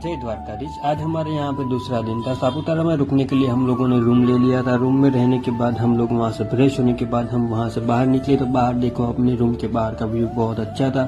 जय द्वारकाधीश। आज हमारे यहाँ पे दूसरा दिन था। सापुतारा में रुकने के लिए हम लोगों ने रूम ले लिया था। रूम में रहने के बाद हम लोग वहाँ से फ्रेश होने के बाद हम वहाँ से बाहर निकले तो बाहर देखो अपने रूम के बाहर का व्यू बहुत अच्छा था।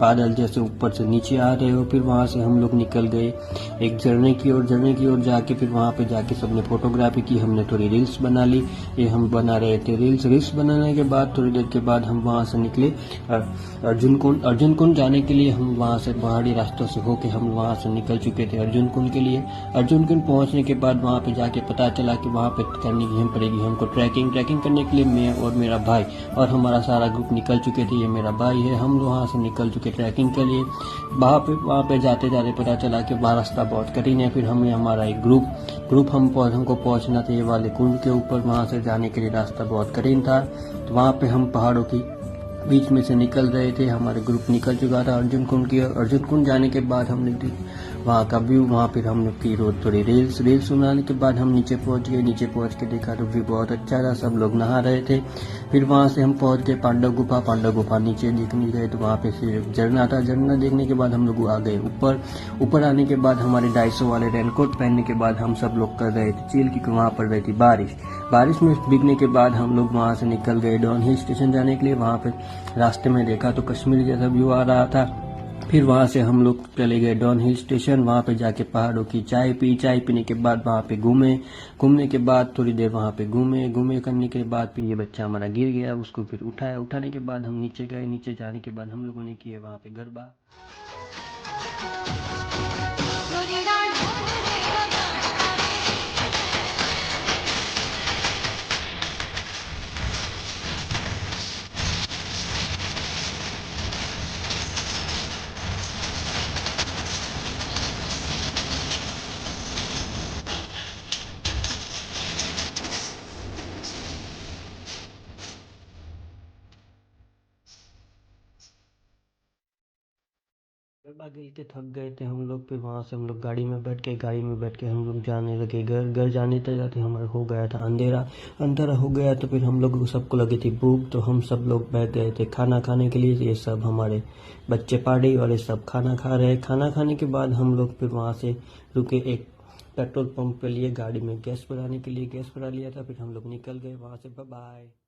बादल जैसे ऊपर से नीचे आ रहे हो। फिर वहाँ से हम लोग निकल गए एक झरने की ओर जाके फिर वहाँ पे जाके सबने फोटोग्राफी की। हमने थोड़ी रील्स बना ली। ये हम बना रहे थे रील्स बनाने के बाद थोड़ी देर के बाद हम वहाँ से निकले अर्जुन कुंड जाने के लिए। हम वहाँ से पहाड़ी रास्तों से होके हम वहाँ से निकल चुके थे अर्जुन कुंड के लिए। अर्जुन कुंड पहुंचने के बाद वहां पे जाके पता चला कि वहां पे करनी ही पड़ेगी हमको ट्रैकिंग करने के लिए। मैं और मेरा भाई और हमारा सारा ग्रुप निकल चुके थे। ये मेरा भाई है। हम वहां से निकल चुके ट्रैकिंग के लिए। वहां पे जाते जाते पता चला कि वहाँ रास्ता बहुत कठिन है। फिर हमें हमारा एक ग्रुप हमको पहुंचना था ये वाले कुंड के ऊपर। वहां से जाने के लिए रास्ता बहुत कठिन था। तो वहां पे हम पहाड़ों की बीच में से निकल रहे थे। हमारे ग्रुप निकल चुका था अर्जुन कुंड की। अर्जुन कुंड जाने के बाद हमने वहाँ का व्यू वहाँ फिर हमने की रोज थोड़ी रील्स सुनाने के बाद हम नीचे पहुँच गए। नीचे पहुँच के देखा तो व्यू बहुत अच्छा था। सब लोग नहा रहे थे। फिर वहाँ से हम पहुँच गए पांडव गुफा नीचे देखने गए तो वहाँ पे फिर झरना था। झरना देखने के बाद हम लोग आ गए ऊपर आने के बाद हमारे 250 वाले रेनकोट पहनने के बाद हम सब लोग कर रहे थे चिल, क्योंकि वहाँ पड़ रही थी बारिश में भीगने के बाद हम लोग वहाँ से निकल गए डाउन हिल स्टेशन जाने के लिए। वहाँ पे रास्ते में देखा तो कश्मीर जैसा व्यू आ रहा था। फिर वहाँ से हम लोग चले गए डाउन हिल स्टेशन। वहाँ पे जाके पहाड़ों की चाय पीने के बाद वहाँ पे घूमने के बाद थोड़ी देर वहाँ पे घूमे करने के बाद फिर ये बच्चा हमारा गिर गया। उसको फिर उठाने के बाद हम नीचे गए। नीचे जाने के बाद हम लोगों ने किए वहाँ पे गरबा। गरबा खेल के थक गए थे हम लोग। फिर वहाँ से हम लोग गाड़ी में बैठ के हम लोग जाने लगे घर जाने तक जाते हमारा हो गया था अंधेरा हो गया। तो फिर हम लोग सबको लगी थी भूख तो हम सब लोग बैठ गए थे खाना खाने के लिए। ये सब हमारे बच्चे पहाड़ी वाले सब खाना खा रहे। खाना खाने के बाद हम लोग फिर वहाँ से रुके एक पेट्रोल पंप के लिए। गाड़ी में गैस भराने के लिए गैस भरा लिया था। फिर हम लोग निकल गए वहाँ से। Bye bye.